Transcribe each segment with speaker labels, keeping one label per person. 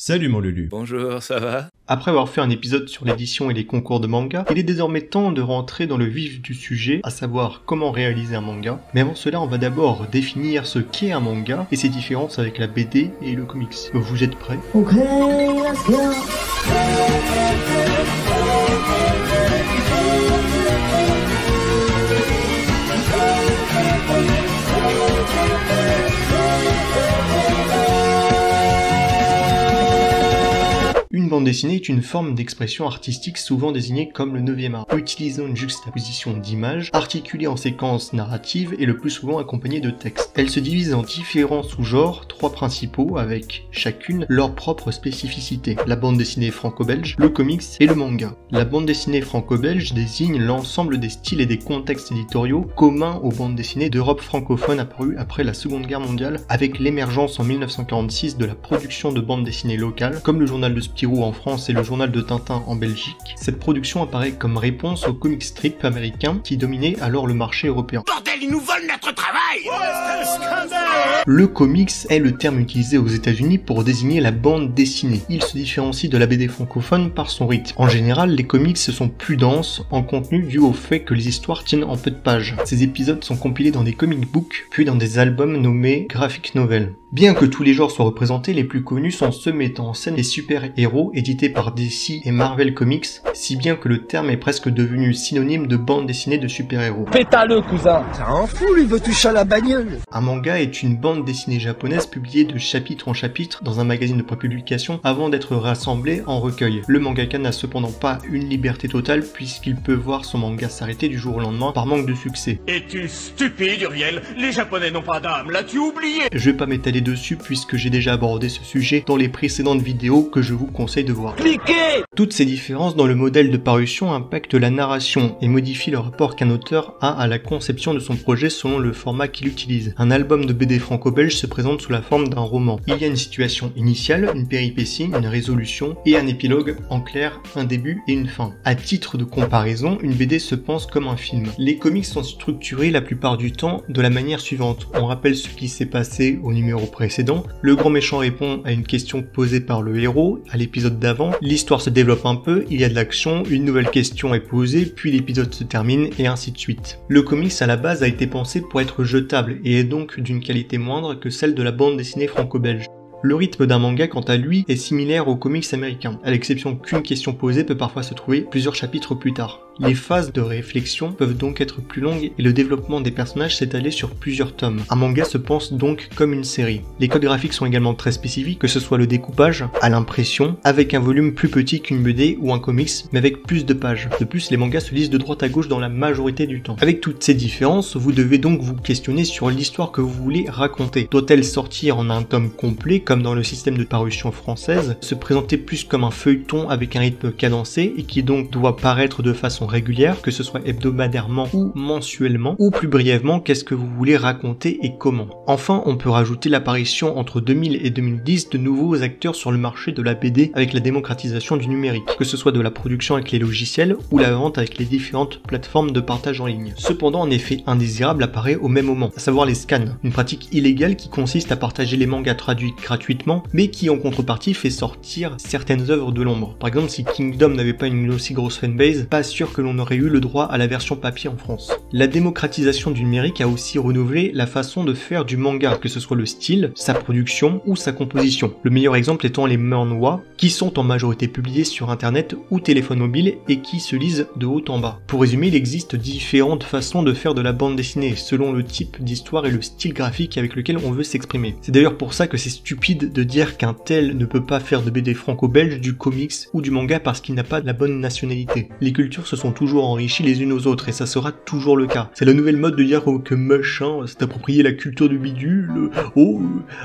Speaker 1: Salut mon Lulu.
Speaker 2: Bonjour, ça va?
Speaker 3: Après avoir fait un épisode sur l'édition et les concours de manga, il est désormais temps de rentrer dans le vif du sujet, à savoir comment réaliser un manga. Mais avant cela, on va d'abord définir ce qu'est un manga et ses différences avec la BD et le comics. Vous êtes prêts?
Speaker 4: Ok, let's go.
Speaker 3: Une bande dessinée est une forme d'expression artistique souvent désignée comme le 9e art, utilisant une juxtaposition d'images, articulée en séquences narratives et le plus souvent accompagnée de textes. Elle se divise en différents sous-genres, 3 principaux avec chacune leur propre spécificité. La bande dessinée franco-belge, le comics et le manga. La bande dessinée franco-belge désigne l'ensemble des styles et des contextes éditoriaux communs aux bandes dessinées d'Europe francophone apparues après la Seconde Guerre mondiale, avec l'émergence en 1946 de la production de bandes dessinées locales, comme le journal de Spirou en France et le journal de Tintin en Belgique. Cette production apparaît comme réponse au comic strip américain qui dominait alors le marché européen.
Speaker 5: Bordel, ils nous volent notre travail!
Speaker 3: Le comics est le terme utilisé aux États-Unis pour désigner la bande dessinée. Il se différencie de la BD francophone par son rythme. En général, les comics sont plus denses en contenu dû au fait que les histoires tiennent en peu de pages. Ces épisodes sont compilés dans des comic books, puis dans des albums nommés graphic novels. Bien que tous les genres soient représentés, les plus connus sont ceux mettant en scène les super-héros édités par DC et Marvel Comics, si bien que le terme est presque devenu synonyme de bande dessinée de super-héros.
Speaker 6: Pétale, cousin. Ça en fout, lui veut toucher à la bagnole.
Speaker 3: Un manga est une bande dessinée japonaise publiée de chapitre en chapitre dans un magazine de prépublication avant d'être rassemblée en recueil. Le mangaka n'a cependant pas une liberté totale puisqu'il peut voir son manga s'arrêter du jour au lendemain par manque de succès.
Speaker 5: Es-tu stupide, Uriel? Les Japonais n'ont pas d'âme, l'as-tu oublié?
Speaker 3: Je vais pas m'étaler dessus puisque j'ai déjà abordé ce sujet dans les précédentes vidéos que je vous conseille de voir.
Speaker 6: Cliquez!
Speaker 3: Toutes ces différences dans le modèle de parution impactent la narration et modifient le rapport qu'un auteur a à la conception de son projet selon le format qu'il utilise. Un album de BD franco-belge se présente sous la forme d'un roman. Il y a une situation initiale, une péripétie, une résolution et un épilogue, en clair, un début et une fin. À titre de comparaison, une BD se pense comme un film. Les comics sont structurés la plupart du temps de la manière suivante. On rappelle ce qui s'est passé au numéro précédent, le grand méchant répond à une question posée par le héros à l'épisode d'avant, l'histoire se développe un peu, il y a de l'action, une nouvelle question est posée, puis l'épisode se termine et ainsi de suite. Le comics à la base a été pensé pour être jetable et est donc d'une qualité moindre que celle de la bande dessinée franco-belge. Le rythme d'un manga, quant à lui, est similaire aux comics américains, à l'exception qu'une question posée peut parfois se trouver plusieurs chapitres plus tard. Les phases de réflexion peuvent donc être plus longues et le développement des personnages s'étaler sur plusieurs tomes. Un manga se pense donc comme une série. Les codes graphiques sont également très spécifiques, que ce soit le découpage, à l'impression, avec un volume plus petit qu'une BD ou un comics, mais avec plus de pages. De plus, les mangas se lisent de droite à gauche dans la majorité du temps. Avec toutes ces différences, vous devez donc vous questionner sur l'histoire que vous voulez raconter. Doit-elle sortir en un tome complet, comme dans le système de parution française, se présenter plus comme un feuilleton avec un rythme cadencé et qui donc doit paraître de façon régulière, que ce soit hebdomadairement ou mensuellement, ou plus brièvement, qu'est-ce que vous voulez raconter et comment. Enfin, on peut rajouter l'apparition entre 2000 et 2010 de nouveaux acteurs sur le marché de la BD avec la démocratisation du numérique, que ce soit de la production avec les logiciels ou la vente avec les différentes plateformes de partage en ligne. Cependant, un effet indésirable apparaît au même moment, à savoir les scans, une pratique illégale qui consiste à partager les mangas traduits gratuitement, mais qui en contrepartie fait sortir certaines œuvres de l'ombre. Par exemple, si Kingdom n'avait pas une aussi grosse fanbase, pas sûr que l'on aurait eu le droit à la version papier en France. La démocratisation du numérique a aussi renouvelé la façon de faire du manga, que ce soit le style, sa production ou sa composition. Le meilleur exemple étant les manhwa, qui sont en majorité publiés sur internet ou téléphone mobile et qui se lisent de haut en bas. Pour résumer, il existe différentes façons de faire de la bande dessinée, selon le type d'histoire et le style graphique avec lequel on veut s'exprimer. C'est d'ailleurs pour ça que c'est stupide de dire qu'un tel ne peut pas faire de BD franco-belge, du comics ou du manga parce qu'il n'a pas la bonne nationalité. Les cultures se sont toujours enrichies les unes aux autres et ça sera toujours le cas. C'est la nouvelle mode de dire que machin s'est approprié la culture du bidule,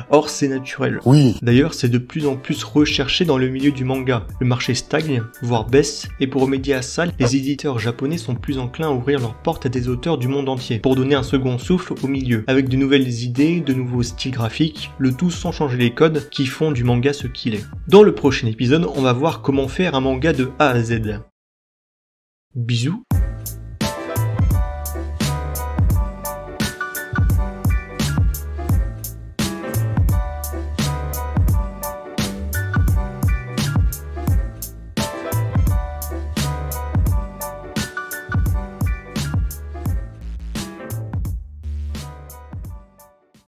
Speaker 3: or c'est naturel.
Speaker 6: Oui.
Speaker 3: D'ailleurs, c'est de plus en plus recherché dans le milieu du manga. Le marché stagne, voire baisse, et pour remédier à ça, les éditeurs japonais sont plus enclins à ouvrir leurs portes à des auteurs du monde entier, pour donner un second souffle au milieu, avec de nouvelles idées, de nouveaux styles graphiques, le tout sans changer les codes qui font du manga ce qu'il est. Dans le prochain épisode, on va voir comment faire un manga de A à Z. Bisous.